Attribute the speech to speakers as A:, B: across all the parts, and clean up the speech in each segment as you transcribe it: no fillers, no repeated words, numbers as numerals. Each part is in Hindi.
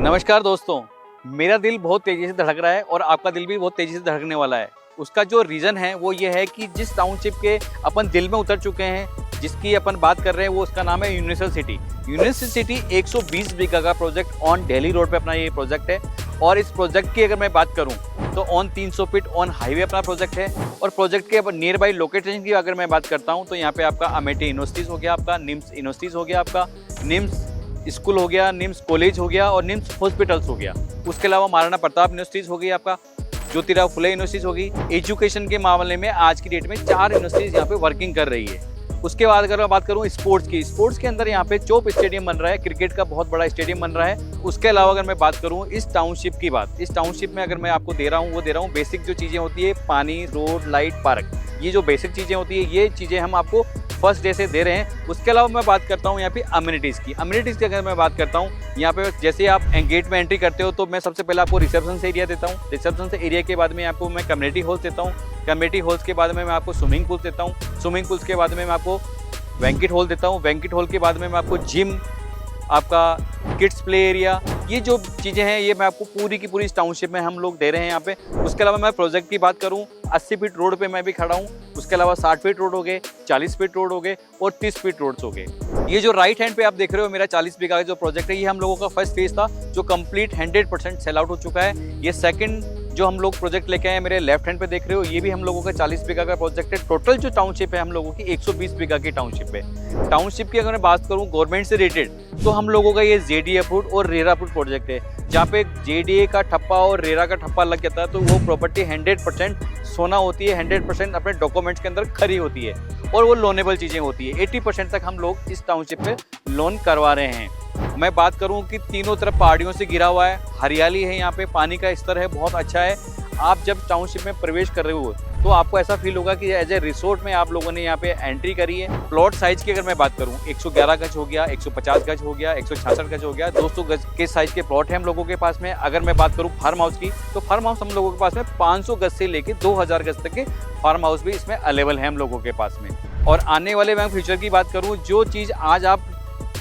A: नमस्कार दोस्तों, मेरा दिल बहुत तेज़ी से धड़क रहा है और आपका दिल भी बहुत तेज़ी से धड़कने वाला है। उसका जो रीज़न है वो ये है कि जिस टाउनशिप के अपन दिल में उतर चुके हैं, जिसकी अपन बात कर रहे हैं, वो उसका नाम है यूनिवर्सल सिटी। यूनिवर्सल सिटी 120 बीघा का प्रोजेक्ट ऑन दिल्ली रोड पे अपना ये प्रोजेक्ट है। और इस प्रोजेक्ट की अगर मैं बात करूँ तो ऑन 300 फीट ऑन हाईवे अपना प्रोजेक्ट है। और प्रोजेक्ट के नियर बाई लोकेशन की अगर मैं बात करता हूँ तो यहाँ पे आपका अमेठी यूनिवर्सिटीज़ हो गया, आपका निम्स यूनिवर्सिटीज़ हो गया, आपका निम्स स्कूल हो गया, निम्स कॉलेज हो गया और निम्स हॉस्पिटल्स हो गया। उसके अलावा महाराणा प्रताप यूनिवर्सिटीज़ हो गई, आपका ज्योतिराव फुले यूनिवर्सिटीज़ हो गई। एजुकेशन के मामले में आज की डेट में 4 यूनिवर्सिटीज़ यहाँ पे वर्किंग कर रही है। उसके बाद अगर मैं बात करूँ स्पोर्ट्स के अंदर यहाँ पे चोप स्टेडियम बन रहा है, क्रिकेट का बहुत बड़ा स्टेडियम बन रहा है। उसके अलावा अगर मैं बात करूँ इस टाउनशिप में अगर मैं आपको दे रहा हूँ बेसिक जो चीज़ें होती है, पानी, रोड, लाइट, पार्क, ये जो बेसिक चीज़ें होती है, ये चीज़ें हम आपको फर्स्ट डे से दे रहे हैं। उसके अलावा मैं बात करता हूँ यहाँ पे अम्यूनिटीज़ की अगर मैं बात करता हूँ, यहाँ पे जैसे आप गेट में एंट्री करते हो तो मैं सबसे पहले आपको रिसेप्शन से एरिया देता हूँ। रिसेप्शन से एरिया के बाद में आपको मैं कम्युनिटी हॉल्स देता हूँ। कम्युनिटी हॉल्स के बाद में मैं आपको स्विमिंग पूल देता हूँ। स्विमिंग पूल्स के बाद में मैं आपको बैंक्वेट हॉल देता हूँ। बैंक्वेट हॉल के बाद में मैं आपको जिम, आपका किड्स प्ले एरिया, ये जो चीज़ें हैं ये मैं आपको पूरी की पूरी इस टाउनशिप में हम लोग दे रहे हैं यहाँ पे। उसके अलावा मैं प्रोजेक्ट की बात करूँ, 80 फीट रोड पे मैं भी खड़ा हूँ। उसके अलावा 60 फीट रोड हो गए, 40 फीट रोड हो गए और 30 फीट रोड्स हो गए। ये जो राइट हैंड पे आप देख रहे हो मेरा 40 बीघा का जो प्रोजेक्ट है, ये हम लोगों का फर्स्ट फेज था जो कंप्लीट 100% सेल आउट हो चुका है। ये सेकंड जो हम लोग प्रोजेक्ट लेके आए मेरे लेफ्ट हैंड पे देख रहे हो, ये भी हम लोगों का 40 बीघा का प्रोजेक्ट है। टोटल जो टाउनशिप है हम लोगों की 120 बीघा की टाउनशिप है। टाउनशिप की अगर मैं बात करूँ गवर्नमेंट से रेटेड, तो हम लोगों का ये जेडीए अप्रूव्ड और रेरा अप्रूव्ड प्रोजेक्ट है। जहाँ पे जेडीए का ठप्पा और रेरा का ठप्पा लग जाता है तो वो प्रॉपर्टी 100% सोना होती है, 100% अपने डॉक्यूमेंट्स के अंदर खरी होती है और वो लोनेबल चीज़ें होती है। 80% तक हम लोग इस टाउनशिप पे लोन करवा रहे हैं। मैं बात करूं कि तीनों तरफ पहाड़ियों से घिरा हुआ है, हरियाली है, यहाँ पे पानी का स्तर है बहुत अच्छा है। आप जब टाउनशिप में प्रवेश कर रहे हो तो आपको ऐसा फील होगा कि एज ए रिसोर्ट में आप लोगों ने यहाँ पे एंट्री करी है। प्लॉट साइज की अगर मैं बात करूँ 111 गज हो गया, 150 गज हो गया, 166 गज हो गया, 200 गज के साइज के प्लॉट है हम लोगों के पास में। अगर मैं बात करूँ फार्म हाउस की, तो फार्म हाउस हम लोगों के पास में 500 गज से लेके 2000 गज तक के फार्म हाउस भी इसमें अवेलेबल है हम लोगों के पास में। और आने वाले मैं फ्यूचर की बात करूँ, जो चीज़ आज आप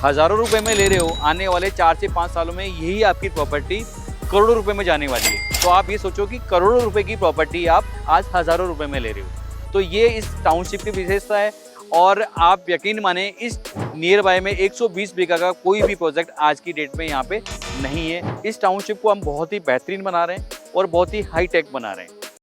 A: हज़ारों रुपए में ले रहे हो, आने वाले 4 से 5 सालों में यही आपकी प्रॉपर्टी करोड़ों रुपए में जाने वाली है। तो आप ये सोचो कि करोड़ों रुपए की प्रॉपर्टी आप आज हज़ारों रुपए में ले रहे हो। तो ये इस टाउनशिप की विशेषता है। और आप यकीन माने इस नियर बाय में 120 बीघा का कोई भी प्रोजेक्ट आज की डेट में यहाँ पे नहीं है। इस टाउनशिप को हम बहुत ही बेहतरीन बना रहे हैं और बहुत ही हाई टेक बना रहे हैं।